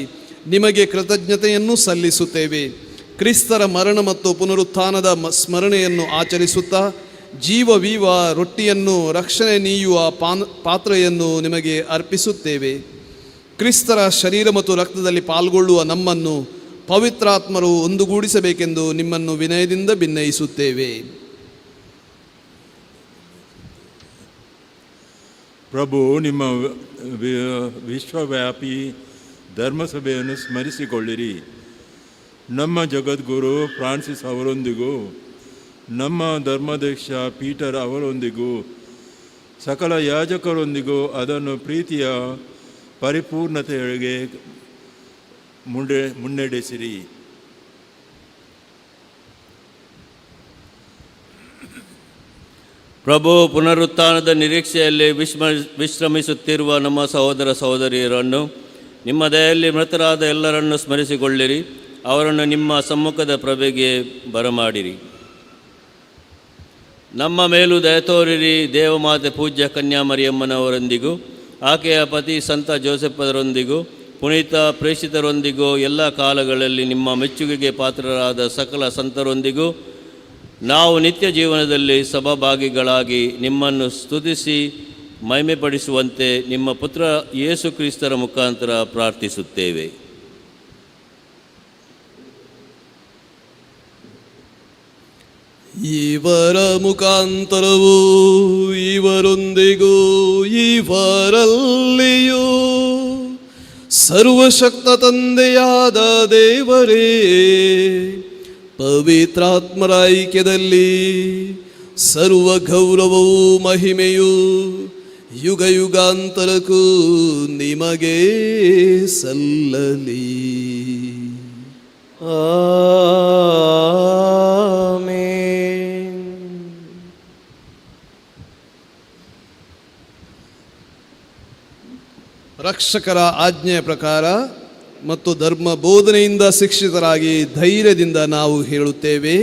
ನಿಮಗೆ ಕೃತಜ್ಞತೆಯನ್ನು ಸಲ್ಲಿಸುತ್ತೇವೆ. ಕ್ರಿಸ್ತರ ಮರಣ ಮತ್ತು ಪುನರುತ್ಥಾನದ ಸ್ಮರಣೆಯನ್ನು ಆಚರಿಸುತ್ತಾ ಜೀವವೀವ ರೊಟ್ಟಿಯನ್ನು ರಕ್ಷಣೆ ನೀಯುವ ಪಾತ್ರೆಯನ್ನು ನಿಮಗೆ ಅರ್ಪಿಸುತ್ತೇವೆ. ಕ್ರಿಸ್ತರ ಶರೀರ ಮತ್ತು ರಕ್ತದಲ್ಲಿ ಪಾಲ್ಗೊಳ್ಳುವ ನಮ್ಮನ್ನು ಪವಿತ್ರಾತ್ಮರು ಒಂದುಗೂಡಿಸಬೇಕೆಂದು ನಿಮ್ಮನ್ನು ವಿನಯದಿಂದ ಭಿನ್ನಯಿಸುತ್ತೇವೆ. ಪ್ರಭು, ನಿಮ್ಮ ವಿಶ್ವವ್ಯಾಪಿ ಧರ್ಮಸಭೆಯನ್ನು ಸ್ಮರಿಸಿಕೊಳ್ಳಿರಿ. ನಮ್ಮ ಜಗದ್ಗುರು ಫ್ರಾನ್ಸಿಸ್ ಅವರೊಂದಿಗೂ ನಮ್ಮ ಧರ್ಮಾಧ್ಯಕ್ಷ ಪೀಟರ್ ಅವರೊಂದಿಗೂ ಸಕಲ ಯಾಜಕರೊಂದಿಗೂ ಅದನ್ನು ಪ್ರೀತಿಯ ಪರಿಪೂರ್ಣತೆಯೊಳಗೆ ಮುನ್ನಡೆಸಿರಿ. ಪ್ರಭು, ಪುನರುತ್ಥಾನದ ನಿರೀಕ್ಷೆಯಲ್ಲಿ ವಿಶ್ರಮಿಸುತ್ತಿರುವ ನಮ್ಮ ಸಹೋದರ ಸಹೋದರಿಯರನ್ನು ನಿಮ್ಮ ದಯೆಯಲ್ಲಿ ಮೃತರಾದ ಎಲ್ಲರನ್ನು ಸ್ಮರಿಸಿಕೊಳ್ಳಿರಿ. ಅವರನ್ನು ನಿಮ್ಮ ಸಮ್ಮುಖದ ಪ್ರಭೆಗೆ ಬರಮಾಡಿರಿ. ನಮ್ಮ ಮೇಲೂ ದಯ ತೋರಿರಿ. ದೇವಮಾತೆ ಪೂಜ್ಯ ಕನ್ಯಾಮರಿಯಮ್ಮನವರೊಂದಿಗೂ ಆಕೆಯ ಪತಿ ಸಂತ ಜೋಸೆಫರೊಂದಿಗೂ ಪುನೀತ ಪ್ರೇಷಿತರೊಂದಿಗೂ ಎಲ್ಲ ಕಾಲಗಳಲ್ಲಿ ನಿಮ್ಮ ಮೆಚ್ಚುಗೆಗೆ ಪಾತ್ರರಾದ ಸಕಲ ಸಂತರೊಂದಿಗೂ ನಾವು ನಿತ್ಯ ಜೀವನದಲ್ಲಿ ಸಹಭಾಗಿಗಳಾಗಿ ನಿಮ್ಮನ್ನು ಸ್ತುತಿಸಿ ಮಹಿಮೆಪಡಿಸುವಂತೆ ನಿಮ್ಮ ಪುತ್ರ ಯೇಸು ಕ್ರಿಸ್ತರ ಮುಖಾಂತರ ಪ್ರಾರ್ಥಿಸುತ್ತೇವೆ. ಇವರ ಮುಖಾಂತರವೂ ಇವರೊಂದಿಗೂ ಇವರಲ್ಲಿಯೂ ಸರ್ವಶಕ್ತ ತಂದೆಯಾದ ದೇವರೇ, ಪವಿತ್ರಾತ್ಮರ ಐಕ್ಯದಲ್ಲಿ ಸರ್ವ ಗೌರವವೂ ಮಹಿಮೆಯೂ ಯುಗ ಯುಗಾಂತರಕ್ಕೂ ನಿಮಗೆ ಸಲ್ಲಲಿ. ಆಮೆನ್. ರಕ್ಷಕರ ಆಜ್ಞೆಯ ಪ್ರಕಾರ ಮತ್ತು ಧರ್ಮ ಬೋಧನೆಯಿಂದ ಶಿಕ್ಷಿತರಾಗಿ ಧೈರ್ಯದಿಂದ ನಾವು ಹೇಳುತ್ತೇವೆ: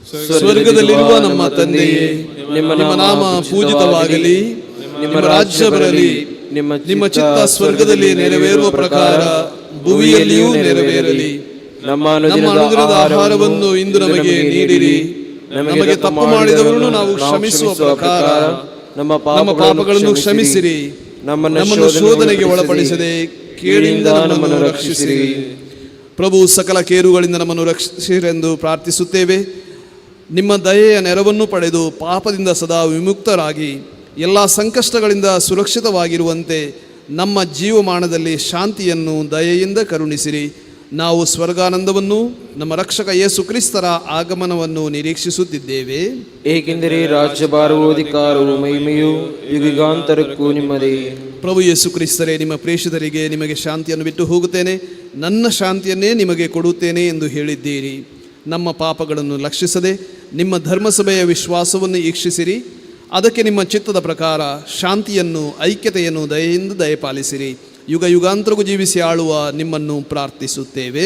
ಸ್ವರ್ಗದಲ್ಲಿರುವ ನಮ್ಮ ತಂದೆಯೇ, ನಿಮ್ಮ ನಾಮ ಪೂಜಿತವಾಗಲಿ, ನಿಮ್ಮ ರಾಜ್ಯ ಬರಲಿ, ನಿಮ್ಮ ಚಿತ್ತ ಸ್ವರ್ಗದಲ್ಲಿ ನೆರವೇರುವ ಪ್ರಕಾರ ಭೂಮಿಯಲ್ಲಿಯೂ ನೆರವೇರಲಿ. ನಮ್ಮ ಅನುದಿನದ ಆಹಾರವನ್ನು ಇಂದು ನಮಗೆ ನೀಡಿರಿ. ನಮಗೆ ತಪ್ಪು ಮಾಡಿದವರನ್ನು ನಾವು ಕ್ಷಮಿಸುವ ಪ್ರಕಾರ ನಮ್ಮ ಪಾಪಗಳನ್ನು ಕ್ಷಮಿಸಿರಿ. ನಮ್ಮನ್ನು ಶೋಧನೆಗೆ ಒಳಪಡಿಸದೆ ಕೇಡಿನಿಂದ ನಮ್ಮನ್ನು ರಕ್ಷಿಸಿರಿ. ಪ್ರಭು ಸಕಲ ಕೇರುಗಳಿಂದ ನಮ್ಮನ್ನು ರಕ್ಷಿಸಿರೆಂದು ಪ್ರಾರ್ಥಿಸುತ್ತೇವೆ. ನಿಮ್ಮ ದಯೆಯ ನೆರವನ್ನು ಪಡೆದು ಪಾಪದಿಂದ ಸದಾ ವಿಮುಕ್ತರಾಗಿ ಎಲ್ಲ ಸಂಕಷ್ಟಗಳಿಂದ ಸುರಕ್ಷಿತವಾಗಿರುವಂತೆ ನಮ್ಮ ಜೀವಮಾನದಲ್ಲಿ ಶಾಂತಿಯನ್ನು ದಯೆಯಿಂದ ಕರುಣಿಸಿರಿ. ನಾವು ಸ್ವರ್ಗಾನಂದವನ್ನು, ನಮ್ಮ ರಕ್ಷಕ ಯೇಸು ಕ್ರಿಸ್ತರ ಆಗಮನವನ್ನು ನಿರೀಕ್ಷಿಸುತ್ತಿದ್ದೇವೆ. ಏಕೆಂದರೆ ರಾಜ್ಯಭಾರವೂ ಅಧಿಕಾರವೂ ಮಹಿಮೆಯೂ ಯುಗಾಂತರಕ್ಕೂ ನಿಮ್ಮದೇ. ಪ್ರಭು ಯೇಸು ಕ್ರಿಸ್ತರೇ, ನಿಮ್ಮ ಪ್ರೇಷಿತರಿಗೆ ನಿಮಗೆ ಶಾಂತಿಯನ್ನು ಬಿಟ್ಟು ಹೋಗುತ್ತೇನೆ, ನನ್ನ ಶಾಂತಿಯನ್ನೇ ನಿಮಗೆ ಕೊಡುತ್ತೇನೆ ಎಂದು ಹೇಳಿದ್ದೀರಿ. ನಮ್ಮ ಪಾಪಗಳನ್ನು ಲಕ್ಷಿಸದೆ ನಿಮ್ಮ ಧರ್ಮಸಭೆಯ ವಿಶ್ವಾಸವನ್ನು ಈಕ್ಷಿಸಿರಿ. ಅದಕ್ಕೆ ನಿಮ್ಮ ಚಿತ್ತದ ಪ್ರಕಾರ ಶಾಂತಿಯನ್ನು, ಐಕ್ಯತೆಯನ್ನು ದಯೆಯಿಂದ ದಯಪಾಲಿಸಿರಿ. ಯುಗ ಯುಗಾಂತರಗೂ ಜೀವಿಸಿ ಆಳುವ ನಿಮ್ಮನ್ನು ಪ್ರಾರ್ಥಿಸುತ್ತೇವೆ.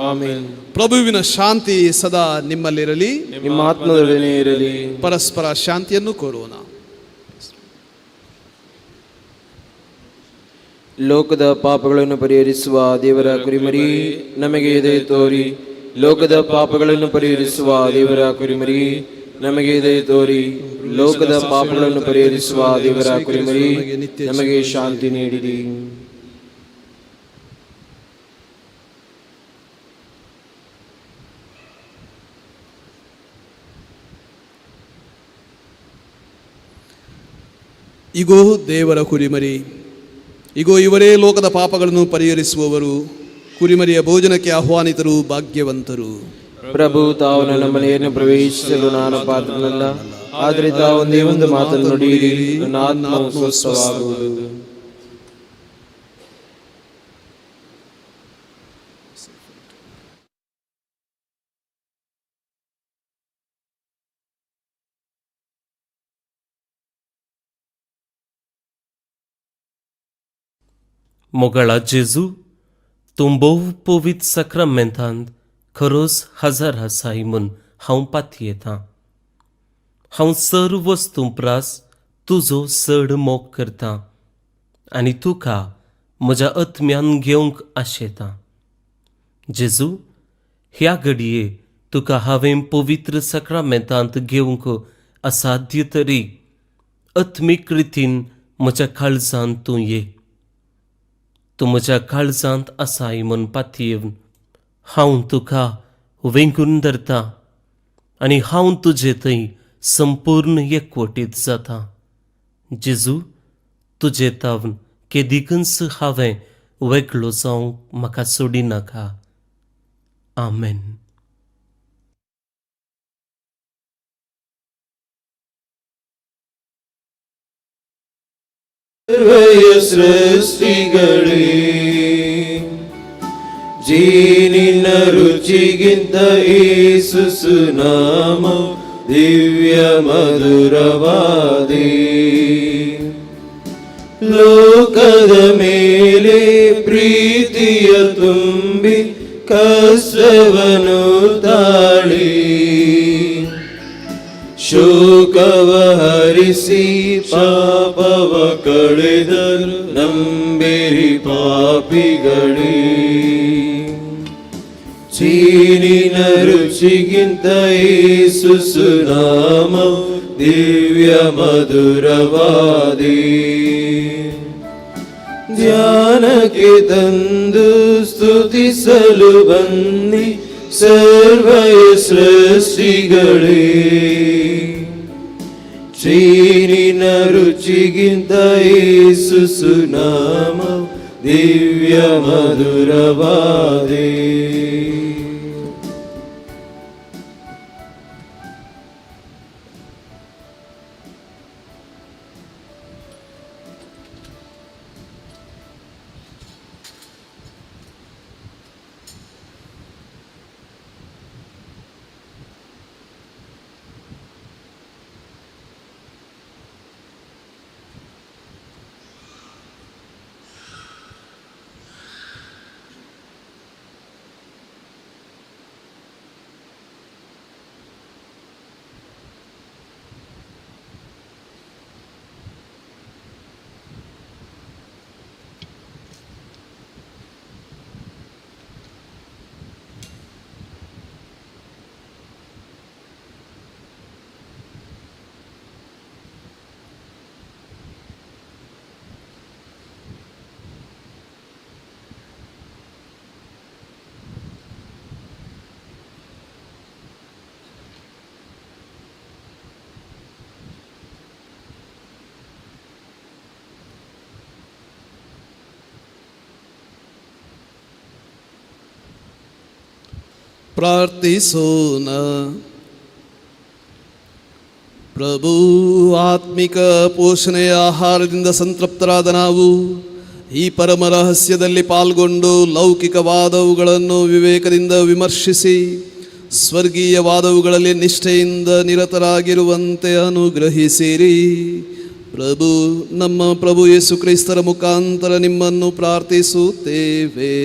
ಆಮೆನ್. ಪ್ರಭುವಿನ ಶಾಂತಿ ಸದಾ ನಿಮ್ಮಲ್ಲಿರಲಿ, ನಿಮ್ಮ ಆತ್ಮದೊಡನೆ ಇರಲಿ. ಪರಸ್ಪರ ಶಾಂತಿಯನ್ನು ಕೋರೋಣ. ಲೋಕದ ಪಾಪಗಳನ್ನು ಪರಿಹರಿಸುವ ದೇವರ ಕುರಿಮರಿ, ನಮಗೆ ದಯೆ ತೋರಿ. ಲೋಕದ ಪಾಪಗಳನ್ನು ಪರಿಹರಿಸುವ ದೇವರ ಕುರಿಮರಿ, ನಮಗೆ ದಯೆ ತೋರಿ. ಲೋಕದ ಪಾಪಗಳನ್ನು ಪರಿಹರಿಸುವ ದೇವರ ಕುರಿಮರಿ, ನಮಗೆ ಶಾಂತಿ ನೀಡಿರಿ. ಇಗೋ ದೇವರ ಕುರಿಮರಿ, ಇಗೋ ಇವರೇ ಲೋಕದ ಪಾಪಗಳನ್ನು ಪರಿಹರಿಸುವವರು. ಕುರಿಮರಿಯ ಭೋಜನಕ್ಕೆ ಆಹ್ವಾನಿತರು ಭಾಗ್ಯವಂತರು. ಪ್ರಭು, ತಾವು ನನ್ನ ಮನೆಯನ್ನು ಪ್ರವೇಶಿಸಲು ನಾನು ಪಾತ್ರನಲ್ಲ, ಆದರೆ ತಾವು ಒಂದೇ ಒಂದು ಮಾತನ್ನು ನುಡಿಯಿರಿ, ನನ್ನ ಆತ್ಮವು ಸ್ವಸ್ಥವಾಗುವುದು. मोगळा जेजू, तूं भोव पवित्र सक्रामेंतांत खरोच हजर आसाय म्हूण हांव पातयेतां. हांव सर्व वस्तू प्रास तुजो चड मोग करतां आनी तुका म्हज्या आत्म्यान घेवंक आशेतां. जेजू, ह्या घडये तुका हांवें पवित्र सक्रामेंतांत घेवंक असाध्य तरी आत्मीक रितीन म्हज्या काळजांत तूं ये. तूं म्हज्या काळजांत आसाय म्हूण पातयेवन हांव तुका वेंगून धरतां आनी हांव तुजे थंय संपूर्ण एकवटीत जातां. जेजू, तुजे तावन केदिकच हांवें वेगळो जावंक म्हाका सोडिनाका. आमेन. ಸೃಷ್ಟಿಗಳೇ, ಜೀನಿನ ರುಚಿಗಿಂತ ಯೇಸು ಸುನಾಮ ದಿವ್ಯ ಮಧುರವಾದಿ. ಲೋಕದ ಮೇಲೆ ಪ್ರೀತಿಯ ತುಂಬಿ ಕಷ್ಟವನ್ನು ತಾಳಿ ಶೋಕವ ಹರಿಸಿ ಪಾಪವ ಕಳೆದರು ನಂಬಿರಿ ಪಾಪಿಗಳೇ. ಜೀನಿನ ರುಚಿಗಿಂತ ಯೇಸು ಸುನಾಮ ದಿವ್ಯ ಮಧುರವಾದಿ. ಧ್ಯಾನಕ್ಕೆ ತಂದು ಸ್ತುತಿಸಲು ಬನ್ನಿ ಸರ್ವಯ ಸೃಷ್ಟಿಗಳೇ. ಜೀನಿನ ರುಚಿಗಿಂತ ಯೇಸು ಸುನಾಮ ದಿವ್ಯ ಮಧುರವಾದಿ. ಪ್ರಾರ್ಥಿಸೋಣ. ಪ್ರಭು, ಆತ್ಮಿಕ ಪೋಷಣೆಯ ಆಹಾರದಿಂದ ಸಂತೃಪ್ತರಾದ ನಾವು ಈ ಪರಮ ರಹಸ್ಯದಲ್ಲಿ ಪಾಲ್ಗೊಂಡು ಲೌಕಿಕವಾದವುಗಳನ್ನು ವಿವೇಕದಿಂದ ವಿಮರ್ಶಿಸಿ ಸ್ವರ್ಗೀಯವಾದವುಗಳಲ್ಲಿ ನಿಷ್ಠೆಯಿಂದ ನಿರತರಾಗಿರುವಂತೆ ಅನುಗ್ರಹಿಸಿರಿ. ಪ್ರಭು, ನಮ್ಮ ಪ್ರಭು ಯೇಸು ಕ್ರಿಸ್ತರ ಮುಖಾಂತರ ನಿಮ್ಮನ್ನು ಪ್ರಾರ್ಥಿಸುತ್ತೇವೆ.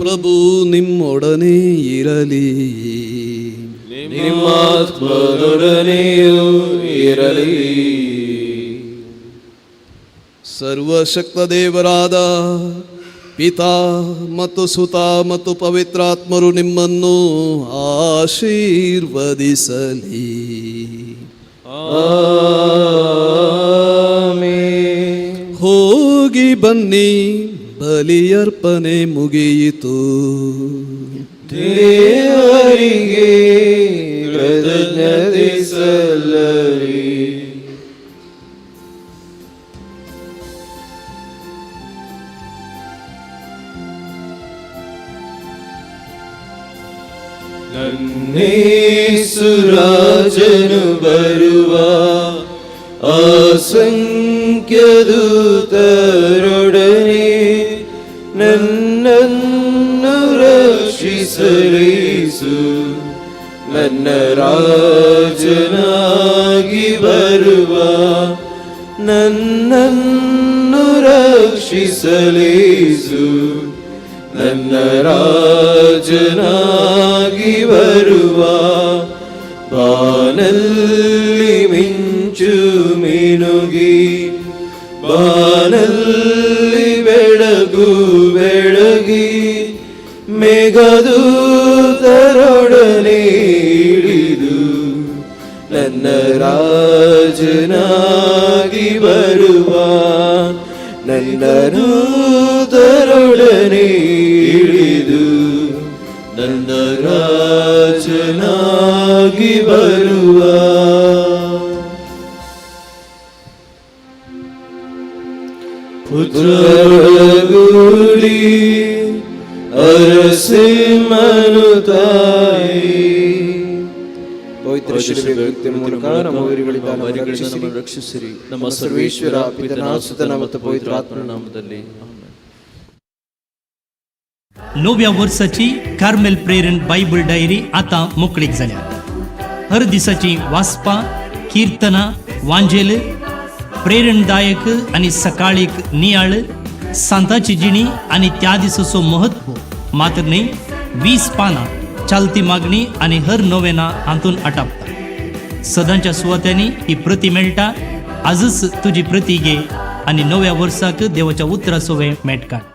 ಪ್ರಭು ನಿಮ್ಮೊಡನೆ ಇರಲಿ, ನಿಮ್ಮ ಆತ್ಮದೊಡನೆಯೂ ಇರಲಿ. ಸರ್ವಶಕ್ತ ದೇವರಾದ ಪಿತಾ ಮತ್ತು ಸುತ ಮತ್ತು ಪವಿತ್ರಾತ್ಮರು ನಿಮ್ಮನ್ನು ಆಶೀರ್ವದಿಸಲಿ. ಹೋಗಿ ಬನ್ನಿ, ಬಲಿಯರ್ಪಣೆ ಮುಗಿಯಿತು. ದೇವರಿಗೆ ಕೃತಜ್ಞತೆ ಸಲ್ಲಲಿ. ನನ್ನೇಸುರಾಜನು ಬರುವ ಅಸಂಖ್ಯ ದೂತರೊಡನೆ ನನ್ನನ್ನು ರಕ್ಷಿಸಲೇಸು. ನನ್ನ ರಾಜನಾಗಿ ಬರುವ ನನ್ನನ್ನು ರಕ್ಷಿಸಲೇಸು. ನನ್ನ ರಾಜನಾಗಿ ಬರುವ ಬಾನಲ್ಲಿ ಮಿಂಚು ಮಿನುಗಿ ಬಾನಲ್ಲಿ ಬೆಳಗು ಬೆಳಗಿ ಮೇಘದೂತರೊಡನೆ ಇಳಿದು ನನ್ನ ರಾಜನಾಗಿ ಬರುವ ನನ್ನ ದೂತರೊಡನೆ ಇಳಿದು ನನ್ನ ರಾಜನಾಗಿ ಬರುವ. ಪುತ್ರರೊಳಗೂಡಿ ಅರಸಿ ಮನುತಾಯಿ ಪವಿತ್ರ ಶಿಲುಬೆಯ ಮೂಲಕ ನಮ್ಮ ವೈರಿಗಳಿಂದ ನಮ್ಮನ್ನು ರಕ್ಷಿಸಿರಿ. ನಮ್ಮ ಸರ್ವೇಶ್ವರ ಪಿತನ ಸುತನ ಮತ್ತು ಪವಿತ್ರ ಆತ್ಮನ ನಾಮದಲ್ಲಿ ಆಮೆನ್. 9व्या वर्साची कार्मेल प्रेरण बायबल डायरी आता मोकळीक जाल्या. हर दिसाची वाचपां, कीर्तनां, वांजेल, प्रेरणदायक आनी सकाळीक नियाळ, सांताची जिणी आनी त्या दिसाचो महत्व मात्र न्ही 20 पानां चालती मागणी आनी हर नोवेना हातून आटापता. सदांच्या सुवात्यांनी ही प्रती मेळटा. आजच तुजी प्रती घे आनी नव्या वर्साक देवाच्या उतराचो वेळ मेट काड.